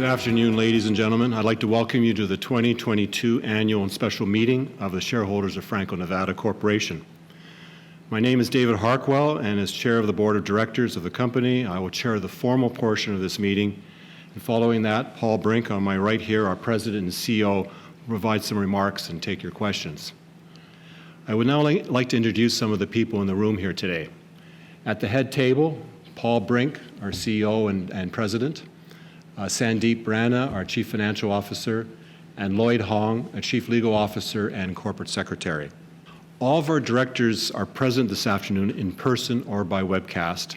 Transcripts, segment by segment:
afternoon, ladies and gentlemen. I'd like to welcome you to the 2022 Annual and Special Meeting of the Shareholders of Franco-Nevada Corporation. My name is David Harquail, and as Chair of the Board of Directors of the company, I will chair the formal portion of this meeting. And following that, Paul Brink, on my right here, our President and CEO, will provide some remarks and take your questions. I would now like to introduce some of the people in the room here today. At the head table, Paul Brink, our CEO and President, Sandeep Rana, our Chief Financial Officer, and Lloyd Hong, a Chief Legal Officer and Corporate Secretary. All of our directors are present this afternoon in person or by webcast.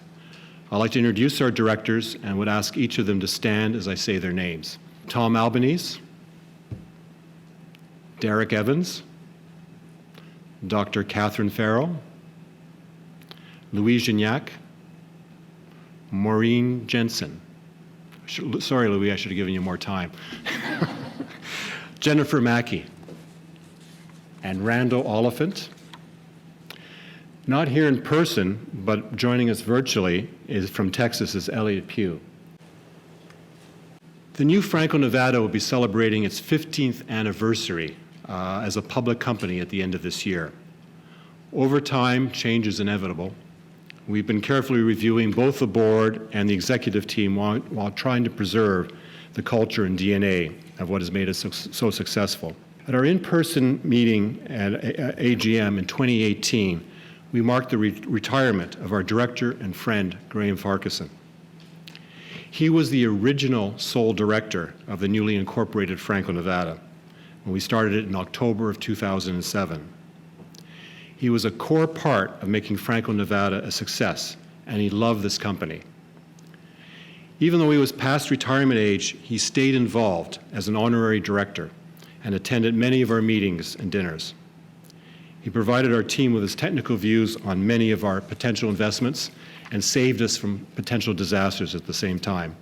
I'd like to introduce our directors and would ask each of them to stand as I say their names. Tom Albanese, Derek Evans, Dr. Catherine Farrell, Louis Gignac, Maureen Jensen. Sorry, Louis, I should have given you more time. Jennifer Mackey and Randall Oliphant. Not here in person, but joining us virtually is from Texas is Elliot Pugh. The new Franco-Nevada will be celebrating its 15th anniversary as a public company at the end of this year. Over time, change is inevitable. We've been carefully reviewing both the board and the executive team while trying to preserve the culture and DNA of what has made us so successful. At our in-person meeting at AGM in 2018, we marked the retirement of our director and friend, Graham Farquharson. He was the original sole director of the newly incorporated Franco-Nevada when we started it in October of 2007. He was a core part of making Franco-Nevada a success, and he loved this company. Even though he was past retirement age, he stayed involved as an honorary director and attended many of our meetings and dinners. He provided our team with his technical views on many of our potential investments and saved us from potential disasters at the same time.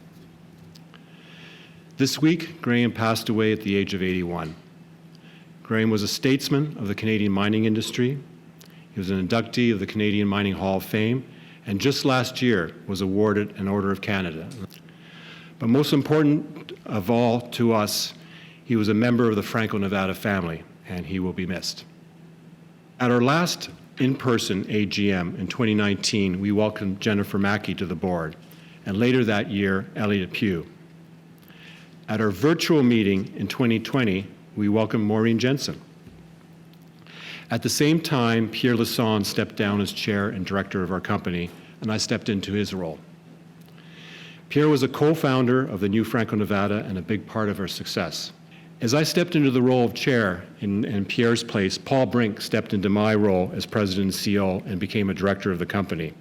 This week, Graham passed away at the age of 81. Graham was a statesman of the Canadian mining industry. He was an inductee of the Canadian Mining Hall of Fame, and just last year was awarded an Order of Canada. But most important of all to us, he was a member of the Franco-Nevada family, and he will be missed. At our last in-person AGM in 2019, we welcomed Jennifer Mackey to the board, and later that year, Elliot Pugh. At our virtual meeting in 2020, we welcomed Maureen Jensen. At the same time, Pierre Lassonde stepped down as chair and director of our company, and I stepped into his role. Pierre was a co-founder of the new Franco-Nevada and a big part of our success. As I stepped into the role of chair in Pierre's place, Paul Brink stepped into my role as president and CEO and became a director of the company.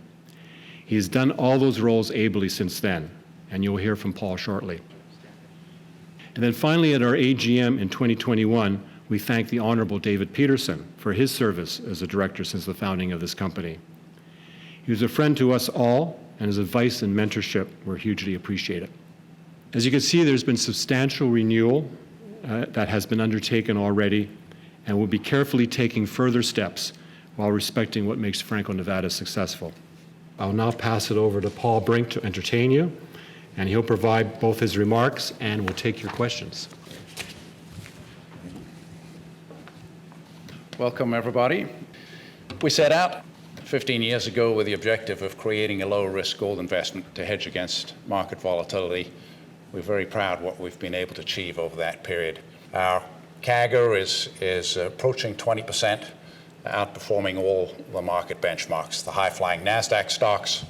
He has done all those roles ably since then, and you'll hear from Paul shortly. And then finally, at our AGM in 2021, we thank the Honorable David Peterson for his service as a director since the founding of this company. He was a friend to us all, and his advice and mentorship were hugely appreciated. As you can see, there's been substantial renewal that has been undertaken already, and we'll be carefully taking further steps while respecting what makes Franco-Nevada successful. I'll now pass it over to Paul Brink to entertain you, and he'll provide both his remarks and we'll take your questions. Welcome, everybody. We set out 15 years ago with the objective of creating a low-risk gold investment to hedge against market volatility. We're very proud of what we've been able to achieve over that period. Our CAGR is approaching 20%, outperforming all the market benchmarks, the high-flying NASDAQ stocks,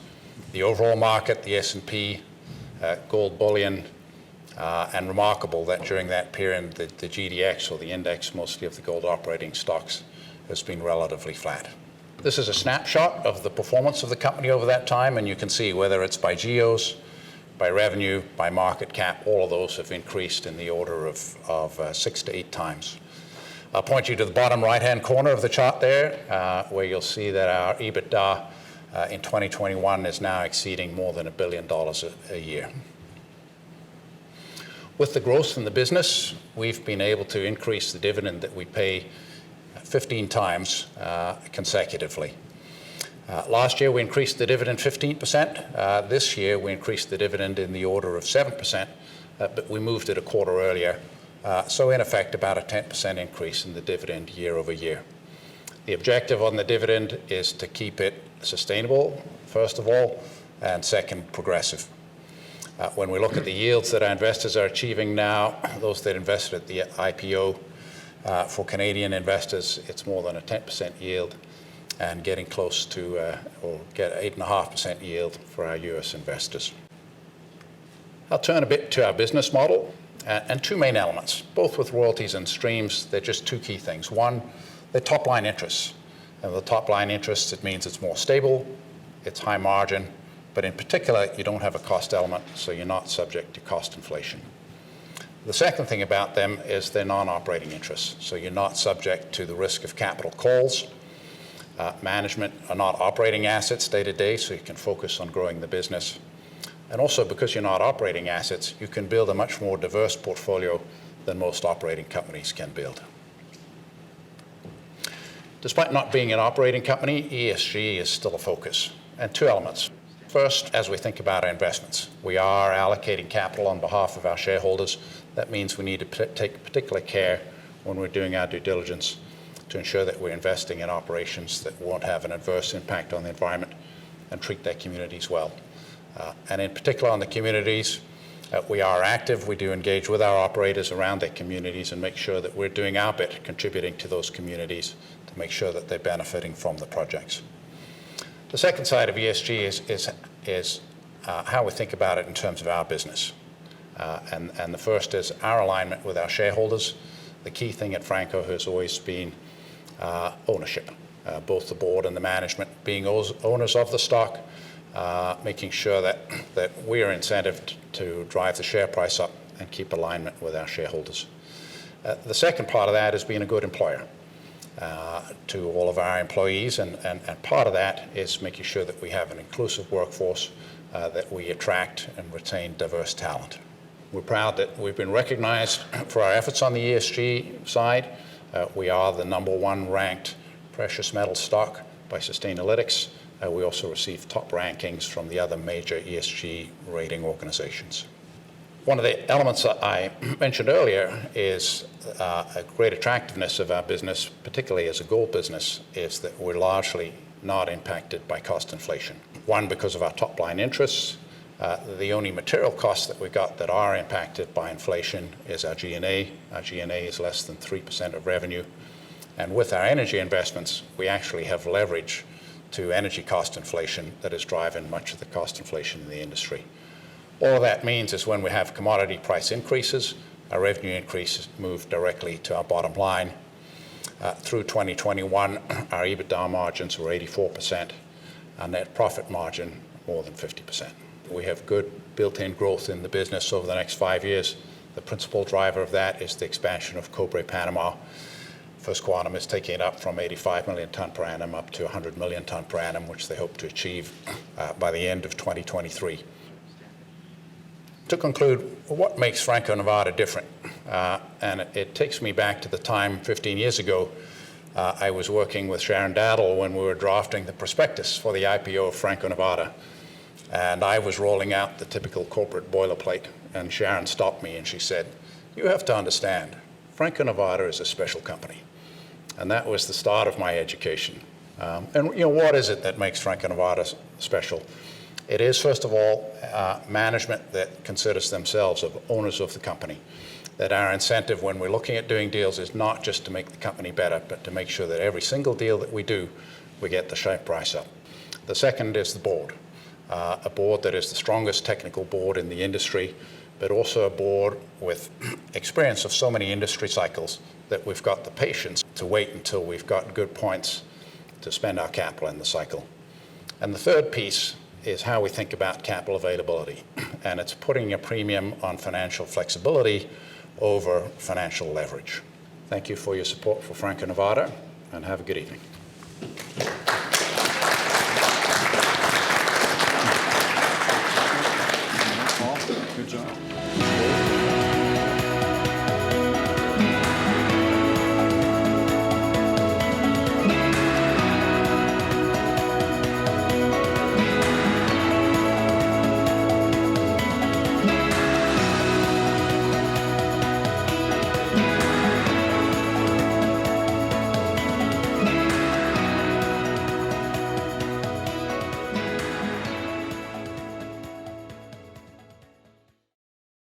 the overall market, the S&P, gold bullion, and remarkable that during that period, the GDX, or the index mostly of the gold operating stocks, has been relatively flat. This is a snapshot of the performance of the company over that time, and you can see whether it's by geos, by revenue, by market cap, all of those have increased in the order of 6 to 8 times. I'll point you to the bottom right-hand corner of the chart there, where you'll see that our EBITDA in 2021 is now exceeding more than $1 billion a year. With the growth in the business, we've been able to increase the dividend that we pay 15 times consecutively. Last year, we increased the dividend 15%. This year, we increased the dividend in the order of 7%, but we moved it a quarter earlier. So in effect, about a 10% increase in the dividend year over year. The objective on the dividend is to keep it sustainable, first of all, and second, progressive. When we look at the yields that our investors are achieving now, those that invested at the IPO, for Canadian investors, it's more than a 10% yield, and getting close to, or get 8.5% yield for our US investors. I'll turn a bit to our business model, and two main elements, both with royalties and streams. They're just two key things. One, the top line interests. And the top line interests, it means it's more stable, it's high margin, but in particular, you don't have a cost element, so you're not subject to cost inflation. The second thing about them is they're non-operating interests, so you're not subject to the risk of capital calls. Management are not operating assets day to day, so you can focus on growing the business. And also, because you're not operating assets, you can build a much more diverse portfolio than most operating companies can build. Despite not being an operating company, ESG is still a focus, and two elements. First, as we think about our investments, we are allocating capital on behalf of our shareholders. That means we need to take particular care when we're doing our due diligence to ensure that we're investing in operations that won't have an adverse impact on the environment and treat their communities well. And in particular on the communities, we are active. We do engage with our operators around their communities and make sure that we're doing our bit, contributing to those communities to make sure that they're benefiting from the projects. The second side of ESG is how we think about it in terms of our business. And the first is our alignment with our shareholders. The key thing at Franco has always been ownership, both the board and the management being owners of the stock, making sure that we are incentived to drive the share price up and keep alignment with our shareholders. The second part of that is being a good employer to all of our employees, and part of that is making sure that we have an inclusive workforce, that we attract and retain diverse talent. We're proud that we've been recognized for our efforts on the ESG side. We are the #1 ranked precious metal stock by Sustainalytics. We also receive top rankings from the other major ESG rating organizations. One of the elements that I mentioned earlier is a great attractiveness of our business, particularly as a gold business, is that we're largely not impacted by cost inflation. One, because of our top line interests. The only material costs that we've got that are impacted by inflation is our G&A. Our G&A is less than 3% of revenue. And with our energy investments, we actually have leverage to energy cost inflation that is driving much of the cost inflation in the industry. All that means is when we have commodity price increases, our revenue increases move directly to our bottom line. Through 2021, our EBITDA margins were 84%, our net profit margin more than 50%. We have good built-in growth in the business over the next 5 years. The principal driver of that is the expansion of Cobre Panama. First Quantum is taking it up from 85 million ton per annum up to 100 million ton per annum, which they hope to achieve by the end of 2023. To conclude, what makes Franco-Nevada different? And it takes me back to the time 15 years ago. I was working with Sharon Daddle when we were drafting the prospectus for the IPO of Franco-Nevada. And I was rolling out the typical corporate boilerplate, and Sharon stopped me and she said, "You have to understand, Franco-Nevada is a special company." And that was the start of my education. And what is it that makes Franco-Nevada special? It is, first of all, management that considers themselves of owners of the company. That our incentive when we're looking at doing deals is not just to make the company better, but to make sure that every single deal that we do, we get the share price up. The second is the board. A board that is the strongest technical board in the industry, but also a board with experience of so many industry cycles that we've got the patience to wait until we've got good points to spend our capital in the cycle. And the third piece is how we think about capital availability. And it's putting a premium on financial flexibility over financial leverage. Thank you for your support for Franco-Nevada, and have a good evening.